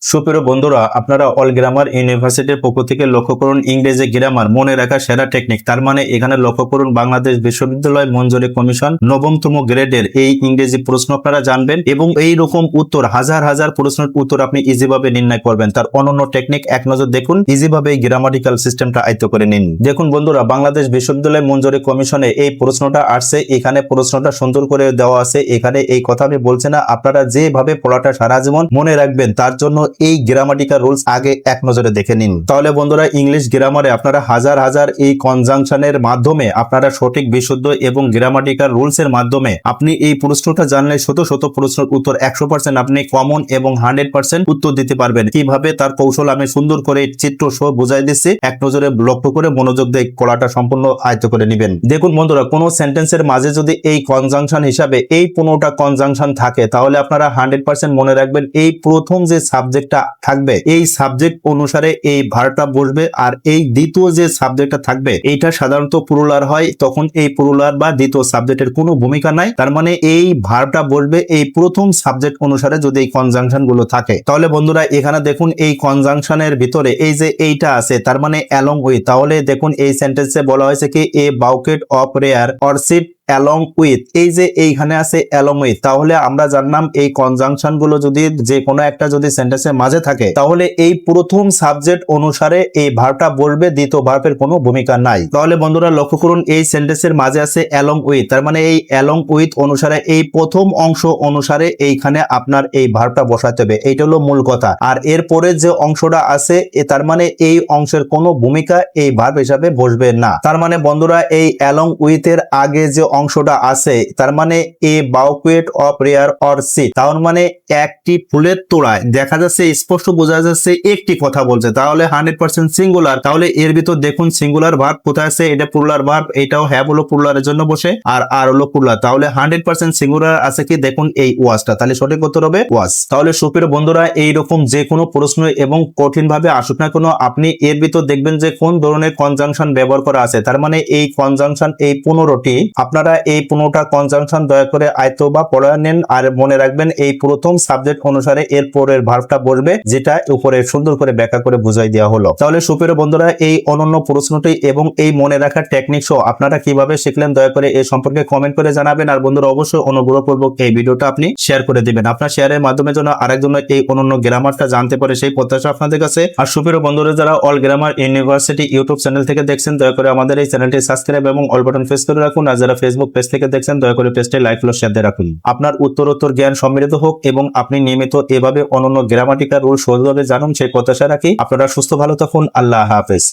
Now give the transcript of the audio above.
সুপ্রিয় বন্ধুরা, আপনারা অল গ্রামার ইউনিভার্সিটির পক্ষ থেকে লক্ষ্য করুন ইংরেজি গ্রামার মনে রাখা সেরা টেকনিক। তার মানে এখানে লক্ষ্য করুন বাংলাদেশ বিশ্ববিদ্যালয় মঞ্জুরি কমিশন নবমতম গ্রেডের এই ইংরেজি প্রশ্ন আপনারা জানবেন এবং এই রকম উত্তর হাজার হাজার প্রশ্নের উত্তর আপনি ইজিভাবে নির্ণয় করবেন। তার অনন্য টেকনিক এক নজর দেখুন, ইজিভাবে এই গ্রামাটিক্যাল সিস্টেমটা আয়ত্ত করে নিন। দেখুন বন্ধুরা, বাংলাদেশ বিশ্ববিদ্যালয় মঞ্জুরি কমিশনে এই প্রশ্নটা আসছে, এখানে প্রশ্নটা সুন্দর করে দেওয়া আছে। এখানে এই কথা আমি বলছি না, আপনারা যেভাবে পড়াটা সারা জীবন মনে রাখবেন তার জন্য এই গ্রামাটিক্যাল রুলস আগে এক নজরে দেখে নিন। তাহলে বন্ধুরা, ইংলিশ গ্রামারে আপনারা হাজার হাজার এই কনজাংশনের মাধ্যমে আপনারা সঠিক বিশুদ্ধ এবং গ্রামাটিক্যাল রুলস এর মাধ্যমে আপনি এই প্রশ্নটা জানলে শত শত প্রশ্নের উত্তর 100% আপনি কমন এবং 100% উত্তর দিতে পারবেন। কিভাবে তার কৌশল আমি সুন্দর করে চিত্র সহ বুঝাই দিচ্ছি, এক নজরে লক্ষ্য করে মনোযোগ দিয়ে পড়াটা সম্পূর্ণ আয়ত্ত করে নেবেন। দেখুন বন্ধুরা, কোন সেন্টেন্সের মাঝে যদি এই কনজাংশন হিসাবে এই 15টা কনজাংশন থাকে তাহলে আপনারা 100% মনে রাখবেন এই প্রথম যে সাবজেক্টটা থাকবে এই সাবজেক্ট অনুসারে এই ভার্বটা বসবে, আর এই দ্বিতীয় যে সাবজেক্টটা থাকবে এইটা সাধারণত প্লুরাল হয়, তখন এই প্লুরাল বা দ্বিতীয় সাবজেক্টের কোনো ভূমিকা নাই। তার মানে এই ভার্বটা বসবে এই প্রথম সাবজেক্ট অনুসারে যদি এই কনজাংশন গুলো থাকে। তাহলে বন্ধুরা এখানে দেখুন এই কনজাংশনের ভিতরে এই যে এইটা আছে তার মানে অ্যালং উইথ। তাহলে দেখুন এই সেন্টেন্সে বলা হয়েছে কি এ বাউকেট অফ রেয়ার অরচিড along with, এই যে এইখানে আছে along with, তাহলে আমরা জানলাম এই কনজাংশন গুলো যদি যে কোনো একটা যদি সেন্টেন্সের মাঝে থাকে তাহলে এই প্রথম সাবজেক্ট অনুসারে এই ভার্বটা বলবে, দ্বিতীয় ভার্বের কোনো ভূমিকা নাই। তাহলে বন্ধুরা লক্ষ্য করুন এই সেন্টেন্সের মাঝে আছে along with, তার মানে এই along with অনুসারে এই প্রথম অংশ অনুসারে এইখানে আপনার এই ভার্বটা বসাতে হবে, এইটা হলো মূল কথা। আর এরপরে যে অংশটা আছে তার মানে এই অংশের কোনো ভূমিকা এই ভার্ব হিসাবে বসবে না। তার মানে বন্ধুরা এই along with এর আগে যে অংশটা আছে তার মানে এ বাউকুয়েট অফ রেয়ার অরচিড, তার মানে একটি ফুলের তোড়ায়, দেখা যাচ্ছে স্পষ্ট বোঝা যাচ্ছে একটি কথা বলছে, তাহলে 100% সিঙ্গুলার। তাহলে এর ভিতর দেখুন সিঙ্গুলার ভার্ব কোথায় আছে, এটা প্লুরাল ভার্ব, এটাও হ্যাভ হলো প্লুরালের জন্য বসে, আর হলো প্লুরাল, তাহলে 100% সিঙ্গুলার আছে কি দেখুন এই ওয়াজটা, তাহলে সঠিক উত্তর হবে ওয়াজ। তাহলে সুপ্রিয় বন্ধুরা, এইরকম যে কোনো প্রশ্ন এবং কঠিন ভাবে আসুক না কোনো, আপনি এর ভিতর দেখবেন যে কোন ধরনের কনজাংশন ব্যবহার করা আছে। তার মানে এই কনজাংশন এই 15টি আপনারা এই 15টা কনজাংশন দয়া করে আয়ত্ত বা পড়া নেন, আর মনে রাখবেন এই প্রথম সাবজেক্ট অনুসারে এর পরের ভার্বটা বসবে, যেটা উপরে সুন্দর করে ব্যাখ্যা করে বুঝাই দেওয়া হলো। তাহলে সুপ্রিয় বন্ধুরা, এই অনন্য প্রশ্নটি এবং এই মনে রাখার টেকনিক সহ আপনারা কিভাবে শিখলেন দয়া করে এই সম্পর্কে কমেন্ট করে জানাবেন। আর বন্ধুরা অবশ্যই অনুগ্রহপূর্বক এই ভিডিওটা আপনি শেয়ার করে দিবেন, আপনার শেয়ারের মাধ্যমে যেন আরেকজন এই অনন্য গ্রামারটা জানতে পারে সেই প্রত্যাশা আপনাদের কাছে। আর সুপ্রিয় বন্ধুরা, যারা all grammar university YouTube channel থেকে দেখছেন দয়া করে আমাদের এই চ্যানেলটি সাবস্ক্রাইব এবং অল বাটন প্রেস করে রাখুন। আর যারা ফেসবুক পেজ থেকে দেখছেন দয়া করে পেজটি লাইক ফলো শেয়ার দিয়ে রাখুন। আপনার উত্তরোত্তর জ্ঞান সমৃদ্ধ হোক এবং আপনি নিয়মিত এভাবে অনন্য গ্রামাটিক্যাল রুল সহজভাবে জানুন সেই প্রত্যাশা রাখি। আপনারা সুস্থ ভালো থাকুন। আল্লাহ হাফেজ।